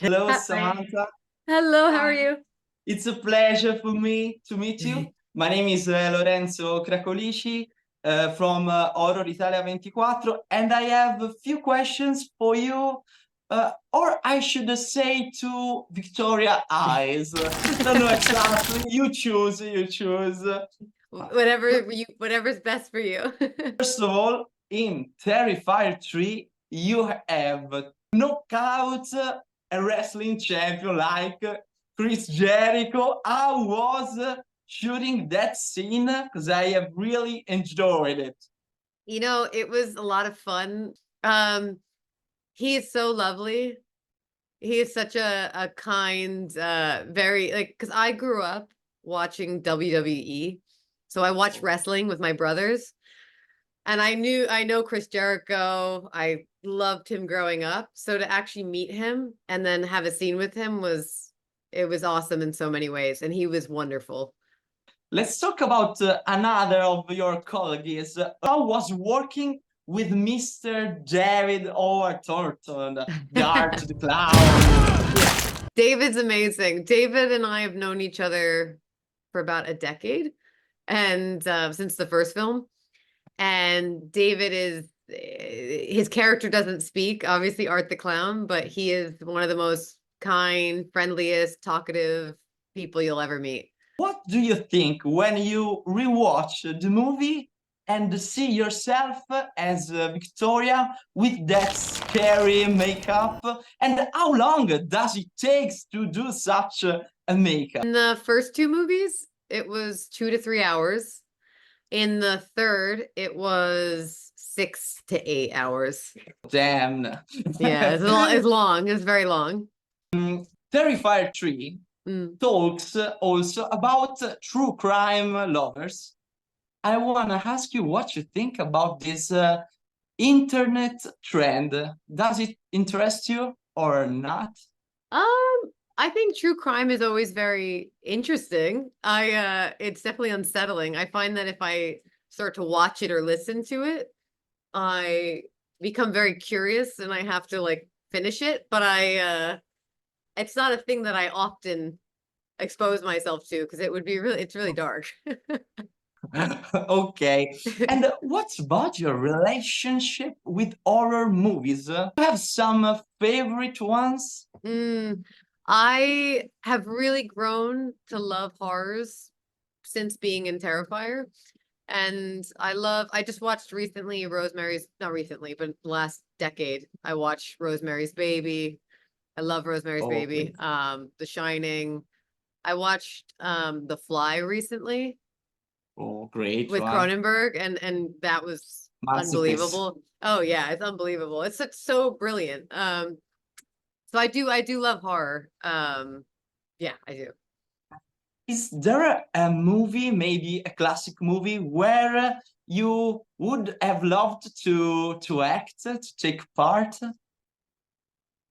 Hello, Hi. Samantha. Hello, how are Hi. you? It's a pleasure for me to meet you. My name is Lorenzo Cracolici from Horror Italia 24, and I have a few questions for you, or I should say to Victoria Eyes. Don't know exactly. You choose. You choose. Whatever's best for you. First of all, in Terrifier 3, you have knockout a wrestling champion like Chris Jericho. How was shooting that scene? Because I have really enjoyed it. It was a lot of fun. Um, he is so lovely. He is such a kind, very like because I grew up watching WWE. So I watched wrestling with my brothers. And I know Chris Jericho. I loved him growing up. So to actually meet him and then have a scene with him it was awesome in so many ways. And he was wonderful. Let's talk about another of your colleagues. How was working with Mr. David Howard Thornton, Dart the Clown? Yeah. David's amazing. David and I have known each other for about a decade and since the first film. And David is his character doesn't speak, obviously Art the Clown, but he is one of the most kind, friendliest, talkative people you'll ever meet. What do you think when you rewatch the movie and see yourself as Victoria with that scary makeup? And how long does it take to do such a makeup? In the first two movies, it was 2 to 3 hours. In the third, it was 6 to 8 hours. Damn. Yeah, it's long. It's very long. Terrifier 3 Mm. talks also about true crime lovers. I want to ask you what you think about this internet trend. Does it interest you or not? I think true crime is always very interesting. It's definitely unsettling. I find that if I start to watch it or listen to it, I become very curious and I have to like finish it, but it's not a thing that I often expose myself to because it's really dark. Okay. And what's about your relationship with horror movies? You have some favorite ones? Mm, I have really grown to love horrors since being in Terrifier. And I just watched recently not recently, but last decade, I watched Rosemary's Baby. I love Rosemary's Oh, Baby. great. The Shining. I watched The Fly recently Oh, great with one. Cronenberg, and that was Masterpiece. unbelievable. Oh yeah, it's unbelievable. So brilliant. So I do love horror. Yeah, I do. Is there a movie, maybe a classic movie, where you would have loved to act, to take part?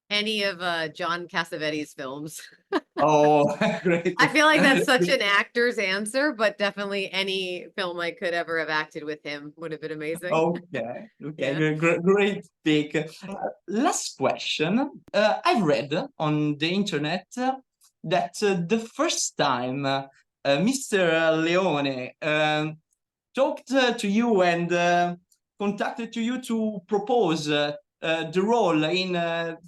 Any of John Cassavetes films. Oh, great. I feel like that's such an actor's answer, but definitely any film I could ever have acted with him would have been amazing. Okay, okay, Yeah. great pick. Last question. I've read on the internet that the first time Mr. Leone talked to you and contacted to you to propose the role in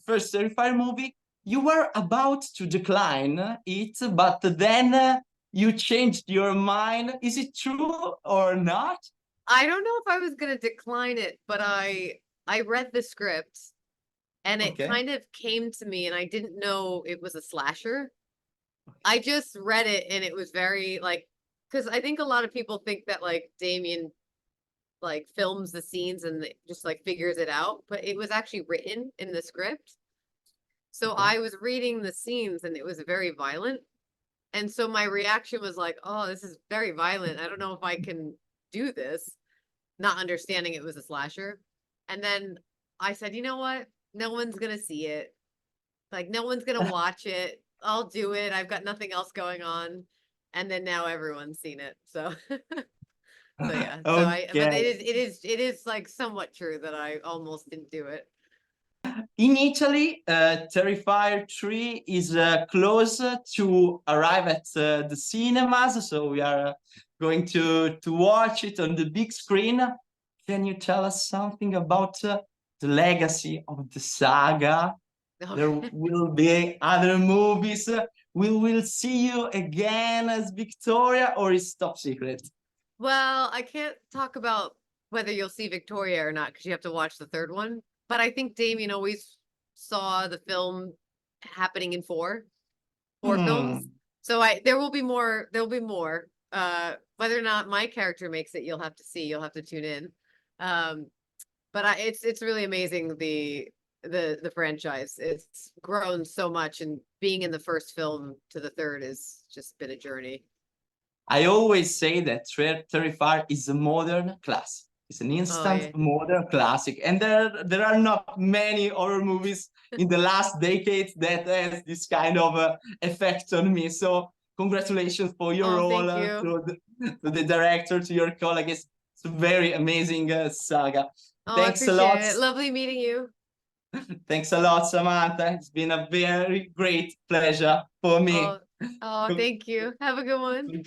first Terrifier movie, you were about to decline it, but then you changed your mind. Is it true or not? I don't know if I was gonna decline it, but I read the script and it Okay. kind of came to me and I didn't know it was a slasher. I just read it and it was very like because I think a lot of people think that like Damien like films the scenes and just like figures it out, but it was actually written in the script. So Okay. I was reading the scenes and it was very violent. And so my reaction was like, oh, this is very violent. I don't know if I can do this, not understanding it was a slasher. And then I said, you know what? No one's going to see it. Like, no one's going to watch it. I'll do it. I've got nothing else going on. And then now everyone's seen it. So, so yeah. But Okay. it is like somewhat true that I almost didn't do it. In Italy, Terrifier 3 is close to arrive at the cinemas, so we are going to watch it on the big screen. Can you tell us something about the legacy of the saga? There will be other movies. We will see you again as Victoria, or is top secret? Well, I can't talk about whether you'll see Victoria or not because you have to watch the third one. But I think Damien always saw the film happening in four films. So there will be more. There'll be more. Whether or not my character makes it, you'll have to see. You'll have to tune in. But it's really amazing the franchise. It's grown so much, and being in the first film to the third has just been a journey. I always say that Terrifier is a modern classic. It's an instant modern classic, and there are not many horror movies in the last decade that has this kind of effect on me. So congratulations for your role, to the director, to your colleagues. It's a very amazing saga. Thanks a lot. It. Lovely meeting you. Thanks a lot, Samantha. It's been a very great pleasure for me. Thank you. Have a good one.